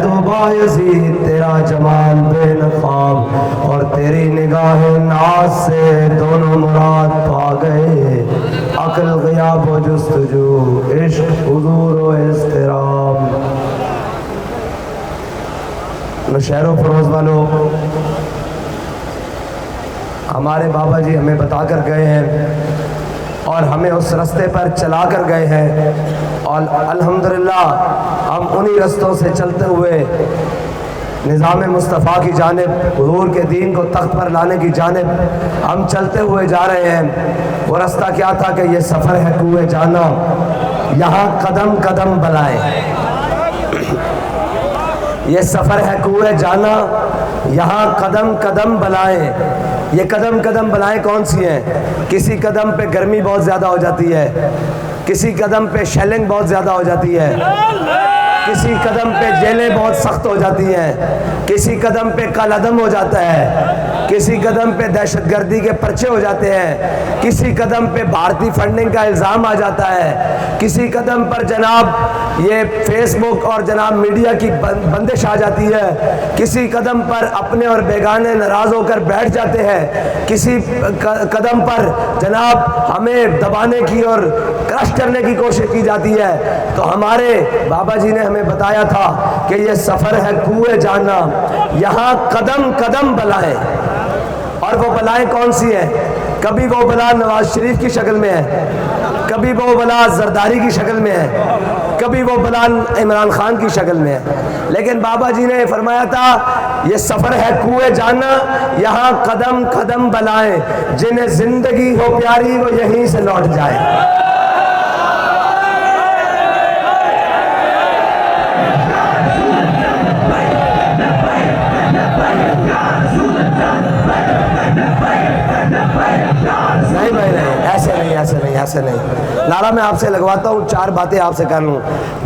तो बायज़ीद तेरा जमाल बेनकाब और तेरी निगाह नाज से दोनों मुराद पा गए। अक्ल ग़ियाब व जुस्तजू, इश्क हुज़ूर व इज़्तिराम। नौशहर व फरोज़ वालों, हमारे बाबा जी हमें बता कर गए हैं और हमें उस रास्ते पर चला कर गए हैं और अल्हम्दुलिल्लाह हम उन्हीं रास्तों से चलते हुए निज़ाम मुस्तफ़ा की जानिब, हुज़ूर के दीन को तख्त पर लाने की जानिब हम चलते हुए जा रहे हैं। वो रास्ता क्या था कि ये सफ़र है कुएं जाना, यहाँ कदम कदम बलाएं। ये सफ़र है कुएं जाना, यहाँ कदम कदम बलाएं। ये कदम कदम बलाएं कौन सी हैं? किसी कदम पे गर्मी बहुत ज़्यादा हो जाती है, किसी कदम पे शेलिंग बहुत ज़्यादा हो जाती है, किसी कदम पे जेलें बहुत सख्त हो जाती हैं, किसी कदम पे कालादम हो जाता है, किसी कदम पे दहशतगर्दी के पर्चे हो जाते हैं, किसी कदम पे भारतीय फंडिंग का इल्ज़ाम आ जाता है, किसी कदम पर जनाब ये फेसबुक और जनाब मीडिया की बंदिश आ जाती है, किसी कदम पर अपने और बेगाने नाराज़ होकर बैठ जाते हैं, किसी कदम पर जनाब हमें दबाने की और क्रश करने की कोशिश की जाती है। तो हमारे बाबा जी ने हमें बताया था कि ये सफ़र है कुएं जाना, यहाँ कदम कदम बलाएं। और वो बलाएं कौन सी हैं? कभी वो बला नवाज शरीफ की शक्ल में है, कभी वो बला जरदारी की शक्ल में है, कभी वो बला इमरान खान की शक्ल में है। लेकिन बाबा जी ने फरमाया था ये सफ़र है कुएं जाना, यहाँ कदम कदम बलाएं। जिन्हें जिंदगी हो प्यारी वो यहीं से लौट जाए। नहीं भाई नहीं, ऐसे नहीं, ऐसे नहीं, ऐसे नहीं। नारा मैं आपसे लगवाता हूँ, चार बातें आपसे कर लूँ।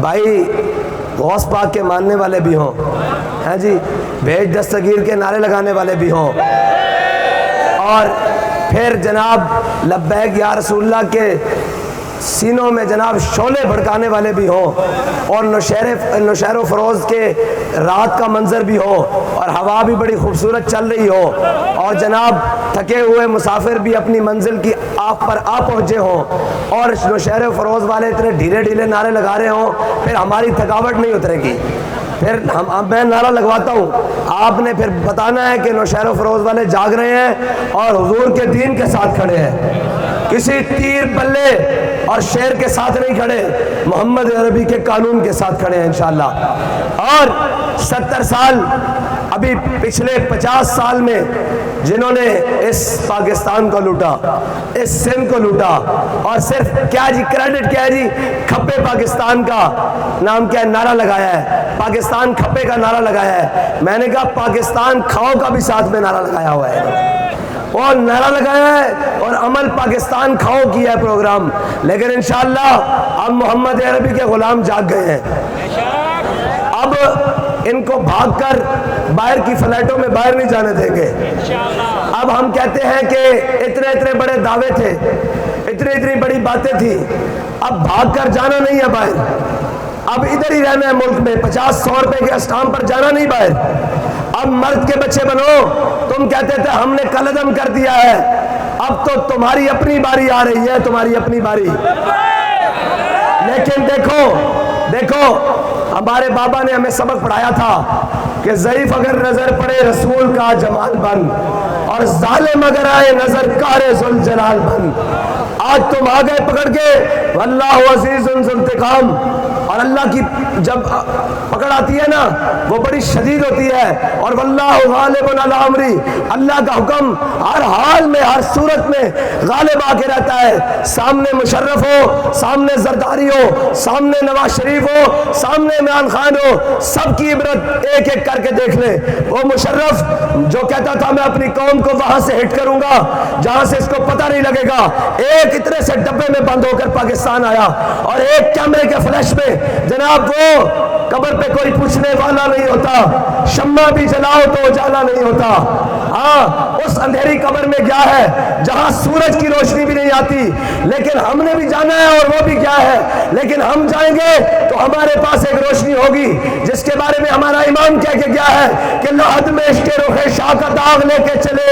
भाई गौस पाक के मानने वाले भी हों, हैं जी, भेज दस्तगीर के नारे लगाने वाले भी हों, और फिर जनाब लब्बैक या रसूलुल्लाह के सीनों में जनाब शोले भड़काने वाले भी हों, और नौशहर फरोज़ के रात का मंजर भी हो और हवा भी बड़ी खूबसूरत चल रही हो, और जनाब थके हुए मुसाफिर भी अपनी मंजिल की आप पर आ पहुँचे हों, और नौशहर फरोज़ वाले इतने ढीले ढीले नारे लगा रहे हों, फिर हमारी थकावट नहीं उतरेगी। फिर मैं नारा लगवाता हूँ, आपने फिर बताना है कि नौशहर फरोज़ वाले जाग रहे हैं और हुजूर के दीन के साथ खड़े हैं, किसी तीर बल्ले और शेर के साथ नहीं खड़े, मोहम्मद अरबी के कानून के साथ खड़े हैं इंशाअल्लाह। और 70 साल, अभी पिछले 50 साल में जिन्होंने इस पाकिस्तान को लूटा, इस सिंध को लूटा, और सिर्फ क्या जी क्रेडिट क्या है जी, खप्पे पाकिस्तान का नाम क्या है, नारा लगाया है, पाकिस्तान खप्पे का नारा लगाया है। मैंने कहा पाकिस्तान खाओ का भी साथ में नारा लगाया हुआ है, और नारा लगाया है और अमल पाकिस्तान खाओ किया है प्रोग्राम। लेकिन इंशाअल्लाह अब मोहम्मद अरबी के गुलाम जाग गए हैं। अब इनको भागकर बाहर की फ्लाइटों में बाहर नहीं जाने देंगे। अब हम कहते हैं कि इतने इतने बड़े दावे थे, इतनी इतनी बड़ी बातें थी, अब भागकर जाना नहीं है बाहर, अब इधर ही रहना है मुल्क में। 50-100 रुपए के स्टाम्प पर जाना नहीं बाहर। अब मर्द के बच्चे बनो। तुम कहते थे हमने कलदम कर दिया है, अब तो तुम्हारी अपनी बारी आ रही है, तुम्हारी अपनी बारी। लेकिन देखो देखो, हमारे बाबा ने हमें सबक पढ़ाया था कि ज़ईफ अगर नजर पड़े रसूल का जमाल बन, और जालिम अगर आए नजर कारे जुल जलाल बन। आज तुम आ गए पकड़ के, वल्लाहु अज़ीज़ुन ज़ुल्तिकाम, और अल्लाह की जब पकड़ आती है ना वो बड़ी शदीद होती है, और वल्लाहु गालिबुन अला अमरी, अल्लाह का हुक्म हर हाल में हर सूरत में गालिब आके रहता है। सामने मुशर्रफ हो, सामने जरदारी हो, सामने नवाज शरीफ हो, सामने इमरान खान हो, सबकी इबरत एक एक करके देख ले। वो मुशर्रफ जो कहता था मैं अपनी कौम को वहां से हिट करूंगा जहां से इसको पता नहीं लगेगा, एक इतने से डब्बे में बंद होकर पाकिस्तान आया, और एक कैमरे के फ्लैश में जनाब वो कब्र पे कोई पूछने वाला नहीं होता, शम्मा भी जलाओ तो उजाला नहीं होता। हाँ, उस अंधेरी कब्र में क्या है जहां सूरज की रोशनी भी नहीं आती, लेकिन हमने भी जाना है और वो भी क्या है, लेकिन हम जाएंगे तो हमारे पास एक रोशनी होगी जिसके बारे में हमारा इमाम कह के गया है कि लहद में इश्क़े रुखे शाह का दाग लेके चले,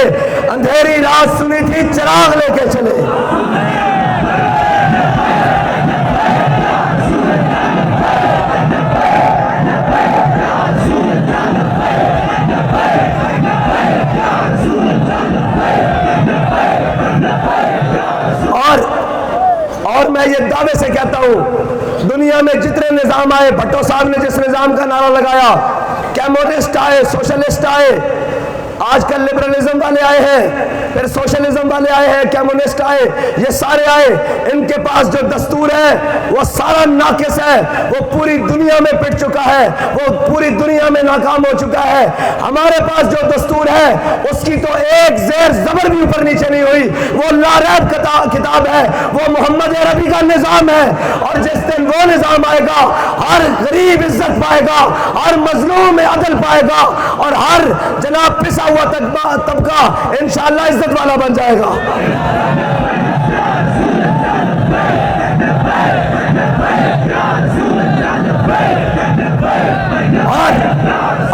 अंधेरी रात सुनी थी चिराग लेके चले। और मैं ये दावे से कहता हूं, दुनिया में जितने निजाम आए, भट्टो साहब ने जिस निजाम का नारा लगाया, कम्युनिस्ट आए, सोशलिस्ट आए, आजकल लिबरलिज्म वाले आए हैं, फिर सोशलिज्म वाले आए हैं, कम्युनिस्ट आए, ये सारे आए, इनके पास जो दस्तूर है वो सारा नाकिस है, वो पूरी दुनिया में पिट चुका है, वो पूरी दुनिया में नाकाम हो चुका है। हमारे पास जो दस्तूर है उसकी तो एक ज़ेर ज़बर भी ऊपर नीचे नहीं हुई, वो लारैब किताब है, वो मोहम्मद अरबी का निज़ाम है। और जिस दिन वो निज़ाम आएगा, हर गरीब इज्जत पाएगा, हर मजलूम में अदल पाएगा, और हर जनाब पिसा हुआ तबका इंशाअल्लाह इज्जत वाला बन जाएगा।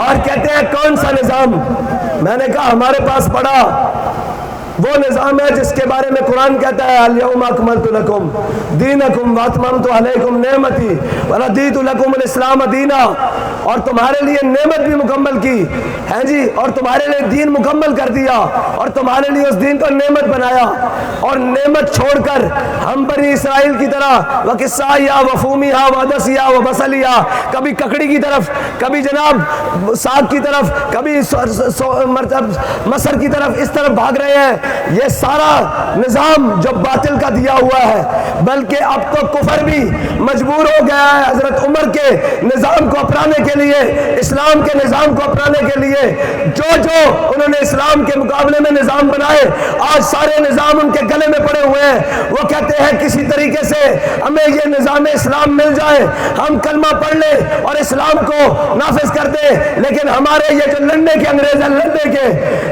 और कहते हैं कौन सा निजाम? मैंने कहा हमारे पास पड़ा वो निज़ाम है जिसके बारे में कुरान कहता है अल-यौमा अकमलतु लकुम दीनकुम व अतममतु अलैकुम नेमती व रदीतु लकुमुल इस्लाम दीना। और तुम्हारे लिए नेमत भी मुकम्मल की है जी, और तुम्हारे लिए दीन मुकम्मल कर दिया, और तुम्हारे लिए उस दीन को नेमत बनाया। और नेमत छोड़कर हम बनी इसराइल की तरह व किस्साया व फूमिया व दसिया व बसलिया, कभी ककड़ी की तरफ, कभी जनाब साग की तरफ, कभी मसर की तरफ, इस तरफ भाग रहे हैं। ये सारा निजाम जो बातिल का दिया हुआ है, बल्कि अब तो कुफर भी मजबूर हो गया है हजरत उमर के निजाम को अपनाने के लिए, इस्लाम के निजाम को अपनाने के लिए। जो जो उन्होंने इस्लाम के मुकाबले में निजाम बनाए, आज सारे निजाम उनके गले में पड़े हुए हैं। वो कहते हैं किसी तरीके से हमें ये निजाम इस्लाम मिल जाए, हम कलमा पढ़ ले और इस्लाम को नाफिज कर दे। लेकिन हमारे ये जो लंडे के अंग्रेज हैं, लंडे के,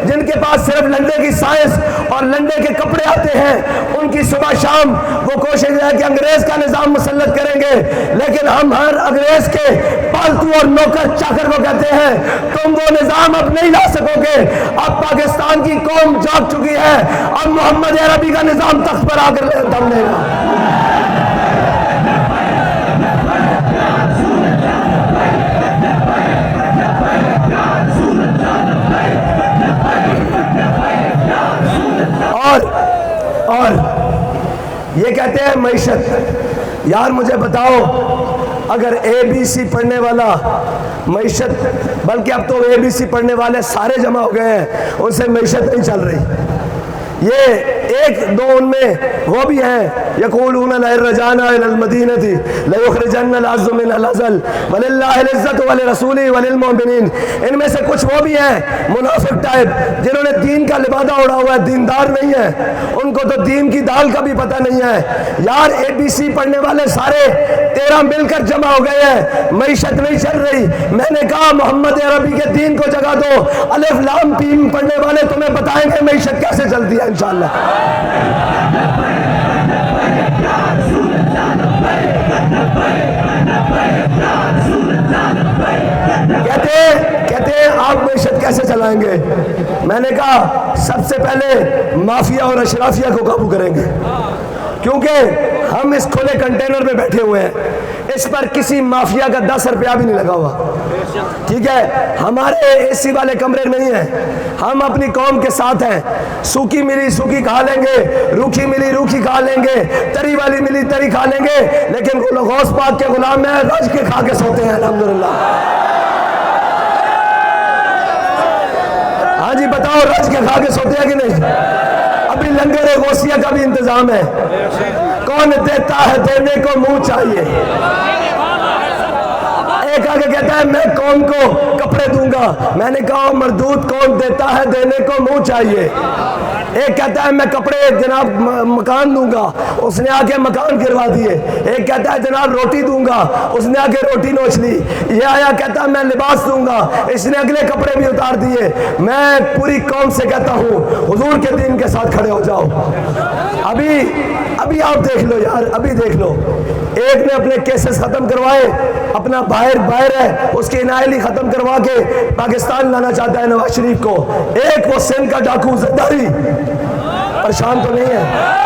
जिनके पास सिर्फ लंडे की साइंस और लंडे के कपड़े आते हैं, उनकी सुबह शाम वो कोशिश है कि अंग्रेज का निजाम मुसल्लत करेंगे। लेकिन हम हर अंग्रेज के पालतू और नौकर चाकर को कहते हैं तुम वो निजाम अब नहीं ला सकोगे। अब पाकिस्तान की कौम जाग चुकी है, अब मोहम्मद अरबी का निजाम तख्त पर आकर दम लेगा। और ये कहते हैं मईशत। यार मुझे बताओ, अगर ABC पढ़ने वाला मईशत, बल्कि अब तो ABC पढ़ने वाले सारे जमा हो गए हैं, उनसे मईशत नहीं चल रही। ये एक दो उनमें वो भी हैं, यक़ूलून लर्रजाना इलल मदीनति लयुख़रिजन्नल अज़्ज़ु मिनल अज़ल वलिल्लाहिल इज़्ज़तु वलिरसूलिहि वलिलमुमिनीन। इनमें से कुछ वो भी हैं मुनाफिक टाइप, जिन्होंने दीन का लिबादा उड़ा हुआ है, दीनदार नहीं है, उनको तो दीन की दाल का भी पता नहीं है। यार ABC पढ़ने वाले सारे 13 मिलकर जमा हो गए हैं, मईशत नहीं चल रही। मैंने कहा मोहम्मद अरबी के दीन को जगा दो, अलिफ लाम मीम पढ़ने वाले तुम्हें बताएंगे मईशत कैसे चलती है इंशाअल्लाह। कहते हैं आप मईशत कैसे चलाएंगे? मैंने कहा सबसे पहले माफिया और अशराफिया को काबू करेंगे, क्योंकि हम इस खुले कंटेनर में बैठे हुए हैं, इस पर किसी माफिया का 10 रुपया भी नहीं लगा हुआ। ठीक है, हमारे AC वाले कमरे नहीं हैं, हम अपनी कौम के साथ हैं। सूखी मिली सूखी खा लेंगे, रूखी मिली रूखी खा लेंगे, तरी वाली मिली तरी खा लेंगे, लेकिन गौस पाक के गुलाम हैं, रज के खा के सोते हैं अल्हम्दुलिल्लाह। हाँ जी बताओ, रज के खा के सोते हैं कि नहीं? अभी लंगर गौसिया का भी इंतजाम है। कौन देता है, देने को मुंह चाहिए। एक आगे कहता है मैं कौम को कपड़े दूंगा। मैंने कहा मरदूद कौन देता है, देने को मुंह चाहिए। एक कहता है मैं कपड़े जनाब मकान दूंगा, उसने आके मकान गिरवा दिए। एक कहता है जनाब रोटी दूंगा, उसने आके रोटी नोच ली। ये आया कहता है मैं लिबास दूंगा, इसने अगले कपड़े भी उतार दिए। मैं पूरी कौम से कहता हूँ हुजूर के दीन के साथ खड़े हो जाओ। अभी आप देख लो यार, अभी देख लो, एक ने अपने केसेस खत्म करवाए, अपना बाहर है, उसकी इनायली खत्म करवा के पाकिस्तान लाना चाहता है नवाज शरीफ को। एक वो सिंध का डाकू जरदारी परेशान तो नहीं है?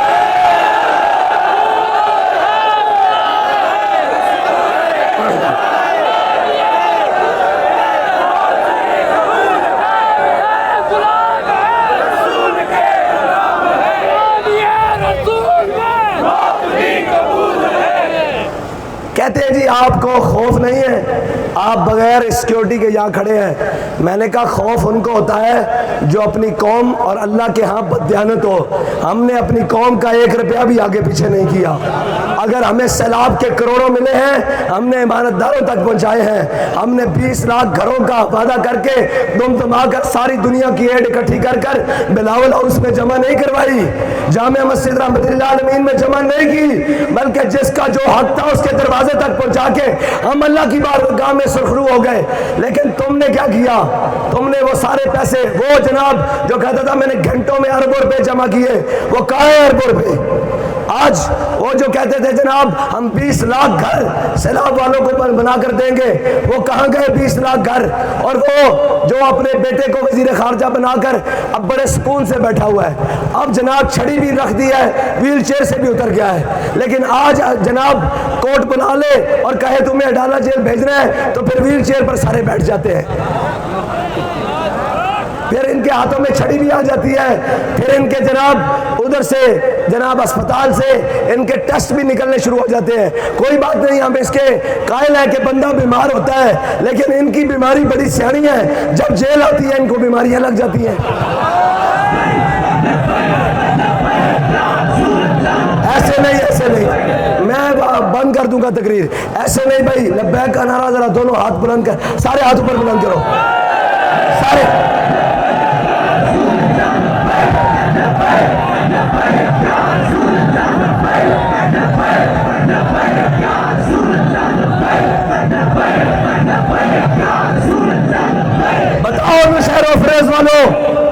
कहते हैं जी आपको खौफ नहीं है, आप बगैर सिक्योरिटी के यहाँ खड़े हैं। मैंने कहा खौफ उनको होता है जो अपनी कौम और अल्लाह के यहाँ बददियानत हो। हमने अपनी कौम का 1 रुपया भी आगे पीछे नहीं किया। अगर हमें सैलाब के करोड़ों मिले हैं, हमने ईमानतदारों तक पहुँचाए हैं। हमने 20 लाख घरों का वादा करके दुमदमा कर सारी दुनिया की एड इकट्ठी कर कर बिलावल हाउस में जमा नहीं करवाई, जामिया मस्जिद रहमतुल्लाह अलमीन में जमा नहीं की, बल्कि जिसका जो हक था उसके दरवाजे तक पहुंचा के हम अल्लाह की बारगाह में सुरखरू हो गए। लेकिन तुमने क्या किया? तुमने वो सारे पैसे, वो जनाब जो कहता था मैंने घंटों में अरबों रुपए जमा किए, वो कहाँ है अरबों रुपए? आज वो जो कहते थे जनाब हम 20 लाख घर सैलाब वालों को बना कर देंगे, वो कहाँ गए 20 लाख घर? और वो जो अपने बेटे को वजीर खारजा बनाकर अब बड़े सुकून से बैठा हुआ है, अब जनाब छड़ी भी रख दी है, व्हील चेयर से भी उतर गया है। लेकिन आज जनाब कोर्ट बना ले और कहे तुम्हें अडाला जेल भेजना है तो फिर व्हील चेयर पर सारे बैठ जाते हैं। फिर इनके हाथों में छड़ी भी आ जाती है, फिर इनके जनाब उधर से जनाब अस्पताल से इनके टेस्ट भी निकलने शुरू हो जाते हैं। कोई बात नहीं, हम इसके कायल है कि बंदा बीमार होता है, लेकिन इनकी बीमारी बड़ी सियानी है, जब जेल आती है इनको बीमारियां लग जाती हैं। ऐसे नहीं, मैं बंद कर दूंगा तकरीर। ऐसे नहीं भाई, लब्बैक का नारा जरा दोनों हाथ बुलंद कर, सारे हाथ ऊपर बुलंद करो सारे। बताओ नौशहर और फरेज वालों,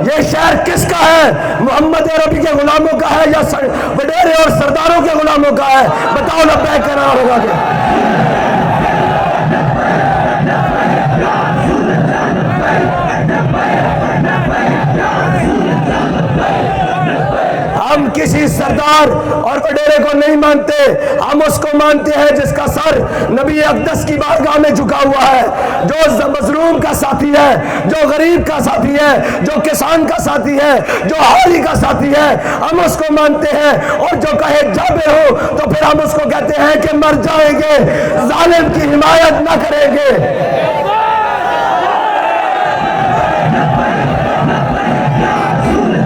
ये शहर किसका है? मोहम्मद अरबी के गुलामों का है या वडेरे और सरदारों के गुलामों का है? बताओ लब्बैक का नारा लगा के। हम किसी सरदार और वडेरे को नहीं मानते, हम उसको मानते हैं जिसका सर नबी अक़दस की बारगाह में झुका हुआ है, जो मजलूम का साथी है, जो गरीब का साथी है, जो किसान का साथी है, जो हारी का साथी है, हम उसको मानते हैं। और जो कहे जाबे हो तो फिर हम उसको कहते हैं कि मर जाएंगे, जालिम की हिमायत ना करेंगे।